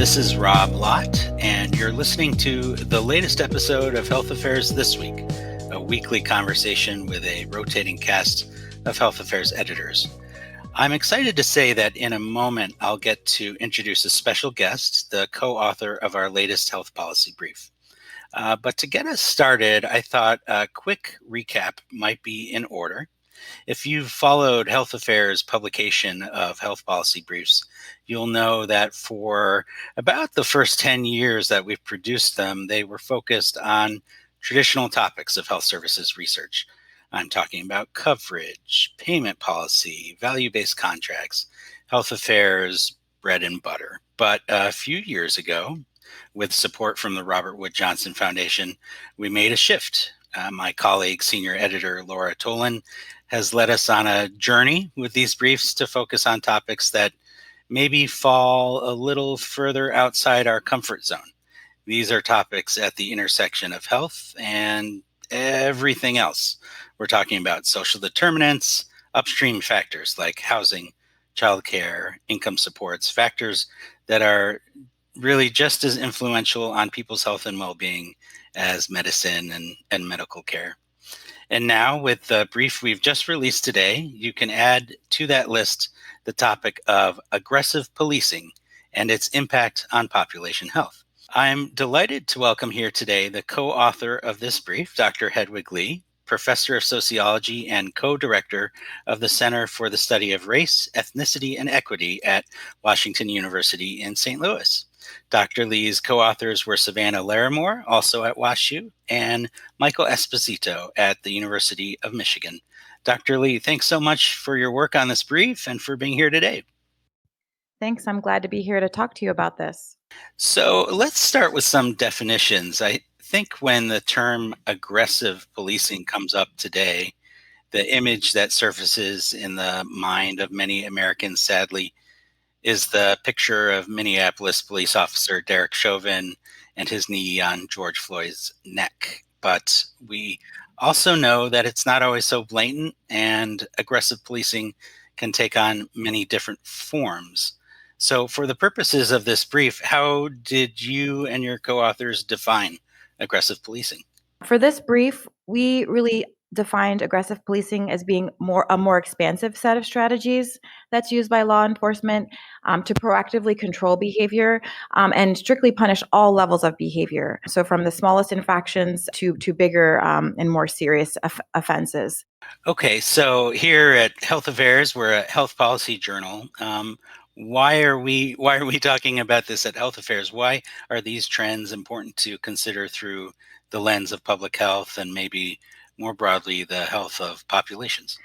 This is Rob Lott, and you're listening to the latest episode of Health Affairs This Week, a weekly conversation with a rotating cast of Health Affairs editors. I'm excited to say that in a moment, I'll get to introduce a special guest, the co-author of our latest health policy brief. But to get us started, I thought a quick recap might be in order. If you've followed Health Affairs' publication of health policy briefs, you'll know that for about the first 10 years that we've produced them, they were focused on traditional topics of health services research. I'm talking about coverage, payment policy, value-based contracts, health affairs, bread and butter. But a few years ago, with support from the Robert Wood Johnson Foundation, we made a shift. My colleague, senior editor Laura Tolan, has led us on a journey with these briefs to focus on topics that maybe fall a little further outside our comfort zone. These are topics at the intersection of health and everything else. We're talking about social determinants, upstream factors like housing, childcare, income supports, factors that are really just as influential on people's health and well-being as medicine and medical care. And now, with the brief we've just released today, you can add to that list the topic of aggressive policing and its impact on population health. I'm delighted to welcome here today the co-author of this brief, Dr. Hedwig Lee, professor of sociology and co-director of the Center for the Study of Race, Ethnicity, and Equity at Washington University in St. Louis. Dr. Lee's co-authors were Savannah Larimore, also at WashU, and Michael Esposito at the University of Michigan. Dr. Lee, thanks so much for your work on this brief and for being here today. Thanks. I'm glad to be here to talk to you about this. So let's start with some definitions. I think when the term aggressive policing comes up today, the image that surfaces in the mind of many Americans, sadly, is the picture of Minneapolis police officer Derek Chauvin and his knee on George Floyd's neck. But we also know that it's not always so blatant, and aggressive policing can take on many different forms. So for the purposes of this brief, how did you and your co-authors define aggressive policing? For this brief, we really defined aggressive policing as being a more expansive set of strategies that's used by law enforcement to proactively control behavior and strictly punish all levels of behavior. So from the smallest infractions to bigger and more serious offenses. Okay, so here at Health Affairs, we're a health policy journal. Why are we talking about this at Health Affairs? Why are these trends important to consider through the lens of public health and maybe more broadly the health of populations?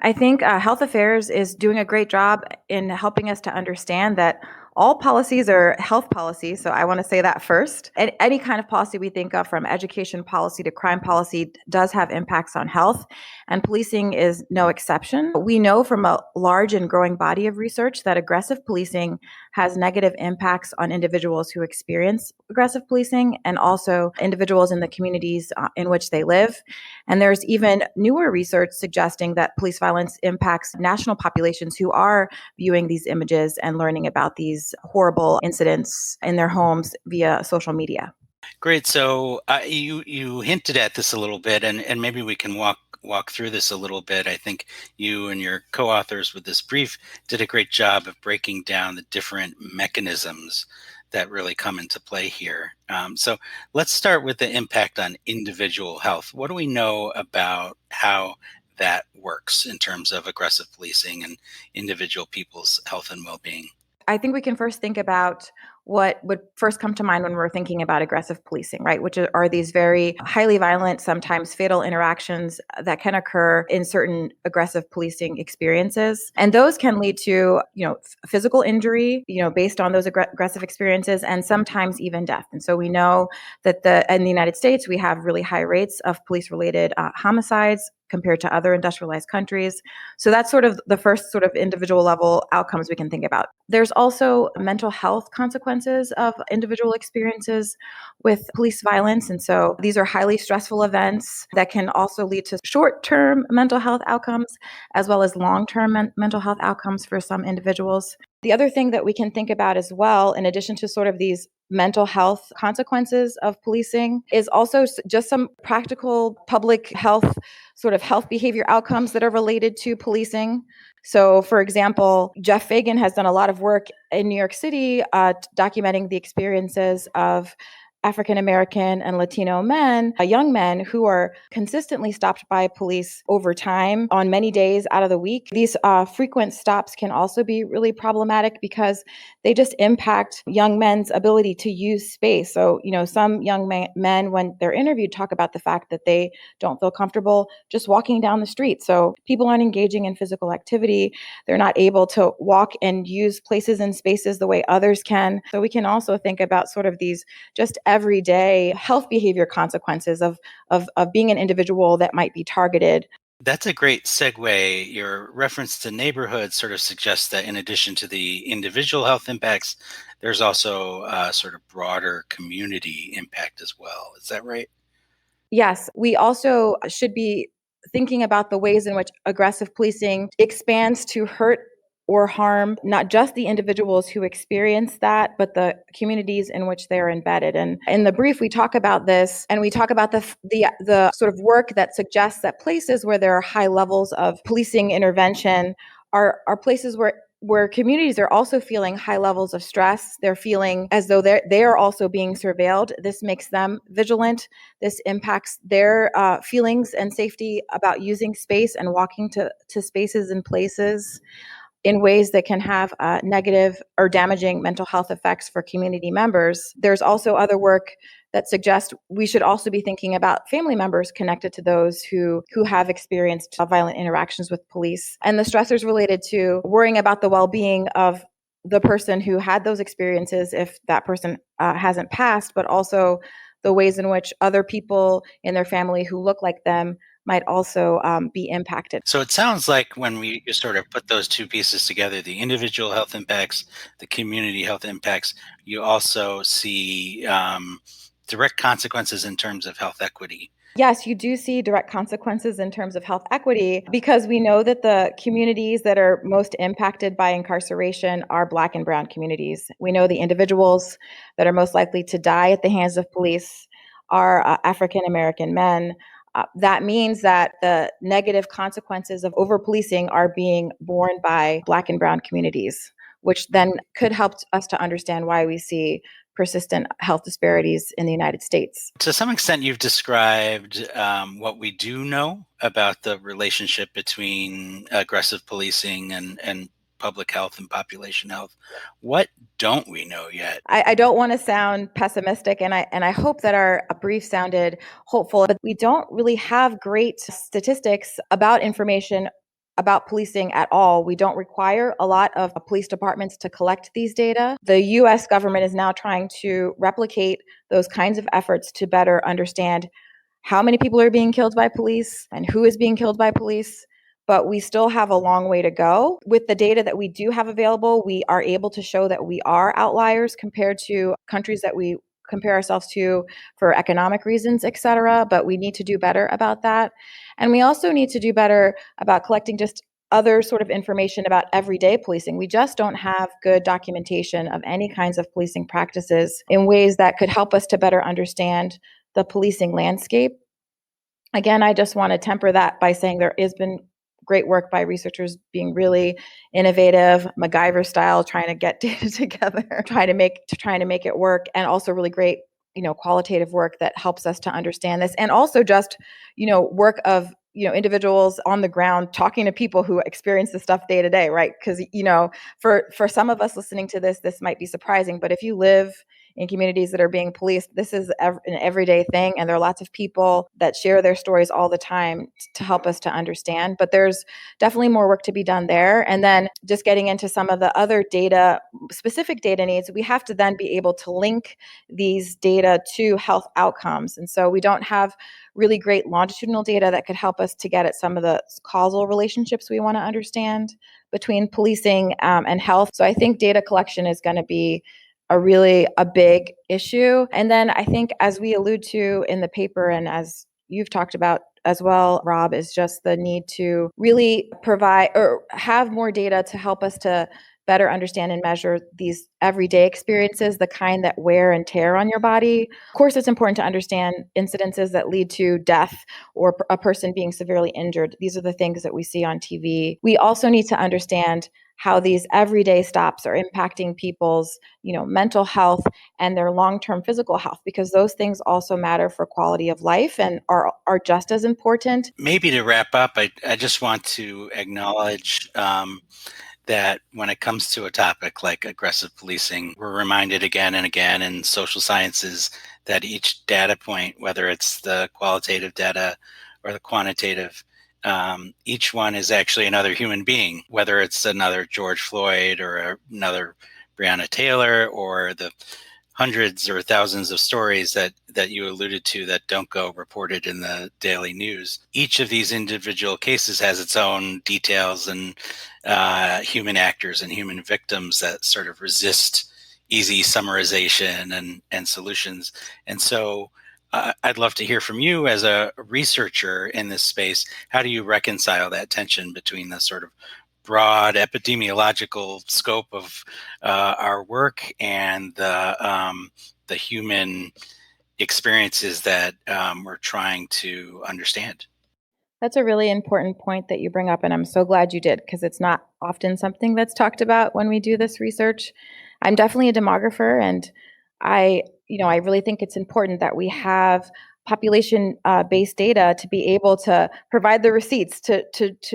I think Health Affairs is doing a great job in helping us to understand that all policies are health policies. So I want to say that first. And any kind of policy we think of, from education policy to crime policy, does have impacts on health, and policing is no exception. We know from a large and growing body of research that aggressive policing has negative impacts on individuals who experience aggressive policing and also individuals in the communities in which they live. And there's even newer research suggesting that police violence impacts national populations who are viewing these images and learning about these horrible incidents in their homes via social media. Great. So you hinted at this a little bit, and maybe we can walk through this a little bit. I think you and your co-authors with this brief did a great job of breaking down the different mechanisms that really come into play here. So let's start with the impact on individual health. What do we know about how that works in terms of aggressive policing and individual people's health and well-being? I think we can first think about what would first come to mind when we're thinking about aggressive policing, right? Which are these very highly violent, sometimes fatal interactions that can occur in certain aggressive policing experiences. And those can lead to, physical injury, based on those aggressive experiences, and sometimes even death. And so we know that in the United States, we have really high rates of police-related homicides compared to other industrialized countries. So that's sort of the first sort of individual level outcomes we can think about. There's also mental health consequences of individual experiences with police violence. And so these are highly stressful events that can also lead to short-term mental health outcomes as well as long-term mental health outcomes for some individuals. The other thing that we can think about as well, in addition to sort of these mental health consequences of policing, is also just some practical public health, sort of health behavior outcomes that are related to policing. So, for example, Jeff Fagan has done a lot of work in New York City documenting the experiences of African American and Latino men, young men who are consistently stopped by police over time on many days out of the week. These frequent stops can also be really problematic because they just impact young men's ability to use space. So, some young men, when they're interviewed, talk about the fact that they don't feel comfortable just walking down the street. So people aren't engaging in physical activity. They're not able to walk and use places and spaces the way others can. So we can also think about sort of these just everyday health behavior consequences of being an individual that might be targeted. That's a great segue. Your reference to neighborhoods sort of suggests that in addition to the individual health impacts, there's also a sort of broader community impact as well. Is that right? Yes, we also should be thinking about the ways in which aggressive policing expands to hurt or harm not just the individuals who experience that, but the communities in which they're embedded. And in the brief, we talk about this, and we talk about the sort of work that suggests that places where there are high levels of policing intervention are places where communities are also feeling high levels of stress. They're feeling as though they are also being surveilled. This makes them vigilant. This impacts their feelings and safety about using space and walking to spaces and places in ways that can have negative or damaging mental health effects for community members. There's also other work that suggests we should also be thinking about family members connected to those who have experienced violent interactions with police and the stressors related to worrying about the well-being of the person who had those experiences if that person hasn't passed, but also the ways in which other people in their family who look like them might also be impacted. So it sounds like when we sort of put those two pieces together, the individual health impacts, the community health impacts, you also see direct consequences in terms of health equity. Yes, you do see direct consequences in terms of health equity because we know that the communities that are most impacted by incarceration are Black and Brown communities. We know the individuals that are most likely to die at the hands of police are African American men. That means that the negative consequences of over policing are being borne by Black and Brown communities, which then could help us to understand why we see persistent health disparities in the United States. To some extent, you've described what we do know about the relationship between aggressive policing and public health and population health. What don't we know yet? I don't want to sound pessimistic, and I hope that our brief sounded hopeful, but we don't really have great statistics about information about policing at all. We don't require a lot of police departments to collect these data. The US government is now trying to replicate those kinds of efforts to better understand how many people are being killed by police and who is being killed by police. But we still have a long way to go. With the data that we do have available, we are able to show that we are outliers compared to countries that we compare ourselves to for economic reasons, et cetera. But we need to do better about that. And we also need to do better about collecting just other sort of information about everyday policing. We just don't have good documentation of any kinds of policing practices in ways that could help us to better understand the policing landscape. Again, I just want to temper that by saying there has been great work by researchers being really innovative, MacGyver style, trying to get data together, trying to make it work, and also really great, qualitative work that helps us to understand this, and also just, work of individuals on the ground talking to people who experience this stuff day to day, right? Because for some of us listening to this might be surprising, but if you live in communities that are being policed. This is an everyday thing, and there are lots of people that share their stories all the time to help us to understand. But there's definitely more work to be done there. And then just getting into some of the other data, specific data needs, we have to then be able to link these data to health outcomes. And so we don't have really great longitudinal data that could help us to get at some of the causal relationships we want to understand between policing and health. So I think data collection is going to be a big issue. And then I think, as we allude to in the paper and as you've talked about as well, Rob, is just the need to really provide or have more data to help us to better understand and measure these everyday experiences, the kind that wear and tear on your body. Of course, it's important to understand incidences that lead to death or a person being severely injured. These are the things that we see on TV. We also need to understand how these everyday stops are impacting people's, mental health and their long-term physical health, because those things also matter for quality of life and are just as important. Maybe to wrap up, I just want to acknowledge that when it comes to a topic like aggressive policing, we're reminded again and again in social sciences that each data point, whether it's the qualitative data or the quantitative, each one is actually another human being, whether it's another George Floyd or another Breonna Taylor or the hundreds or thousands of stories that you alluded to that don't go reported in the daily news. Each of these individual cases has its own details and human actors and human victims that sort of resist easy summarization and solutions. And so I'd love to hear from you as a researcher in this space. How do you reconcile that tension between the sort of broad epidemiological scope of our work and the human experiences that we're trying to understand? That's a really important point that you bring up, and I'm so glad you did, because it's not often something that's talked about when we do this research. I'm definitely a demographer, and I really think it's important that we have population based data to be able to provide the receipts to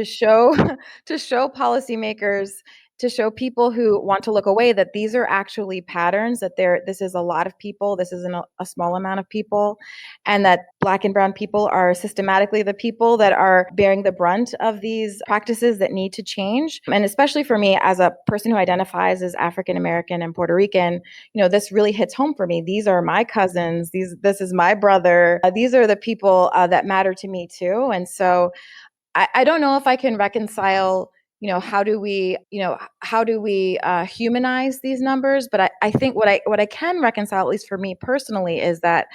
show to show policymakers, to show people who want to look away, that these are actually patterns, that this is a lot of people, this isn't a small amount of people, and that Black and brown people are systematically the people that are bearing the brunt of these practices that need to change. And especially for me, as a person who identifies as African American and Puerto Rican, this really hits home for me. These are my cousins. This is my brother. These are the people that matter to me too. And so I don't know if I can reconcile, how do we humanize these numbers? But I think what I can reconcile, at least for me personally, is that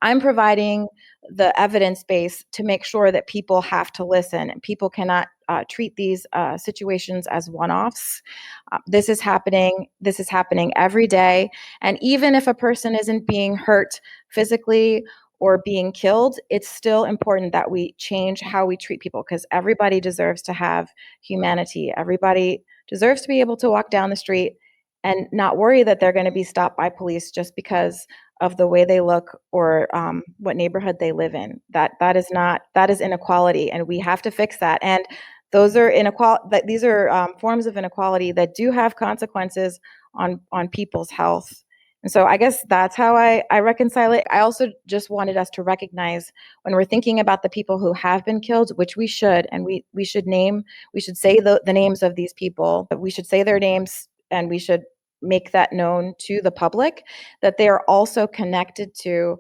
I'm providing the evidence base to make sure that people have to listen, and people cannot treat these situations as one-offs. This is happening. This is happening every day. And even if a person isn't being hurt physically or being killed, it's still important that we change how we treat people, because everybody deserves to have humanity. Everybody deserves to be able to walk down the street and not worry that they're going to be stopped by police just because of the way they look or what neighborhood they live in. That is inequality, and we have to fix that. And those are these are forms of inequality that do have consequences on people's health. And so I guess that's how I reconcile it. I also just wanted us to recognize, when we're thinking about the people who have been killed, which we should, and we should say the names of these people. We should say their names, and we should make that known to the public, that they are also connected to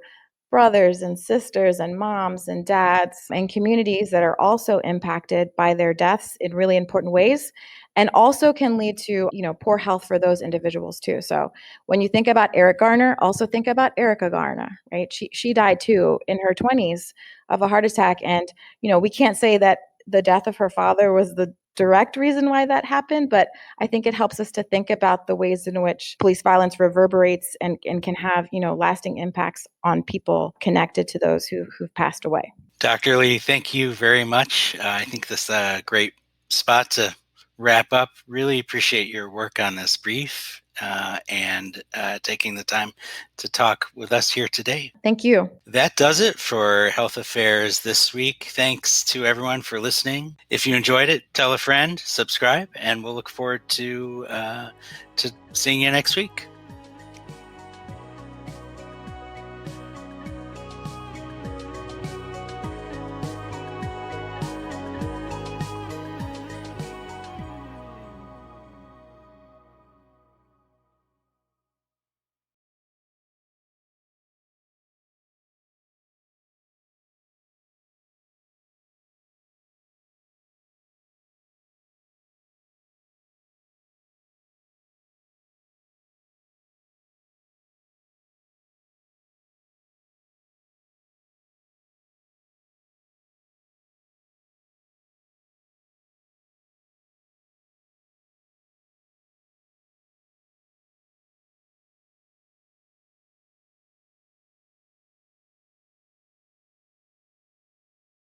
brothers and sisters and moms and dads and communities that are also impacted by their deaths in really important ways, and also can lead to poor health for those individuals too. So when you think about Eric Garner, also think about Erica Garner, right? She died too in her 20s of a heart attack, and we can't say that the death of her father was the direct reason why that happened, but I think it helps us to think about the ways in which police violence reverberates and can have lasting impacts on people connected to those who've passed away. Dr. Lee, thank you very much. I think this is a great spot to wrap up. Really appreciate your work on this brief and taking the time to talk with us here today. Thank you. That does it for Health Affairs this week. Thanks to everyone for listening. If you enjoyed it, tell a friend, subscribe, and we'll look forward to seeing you next week.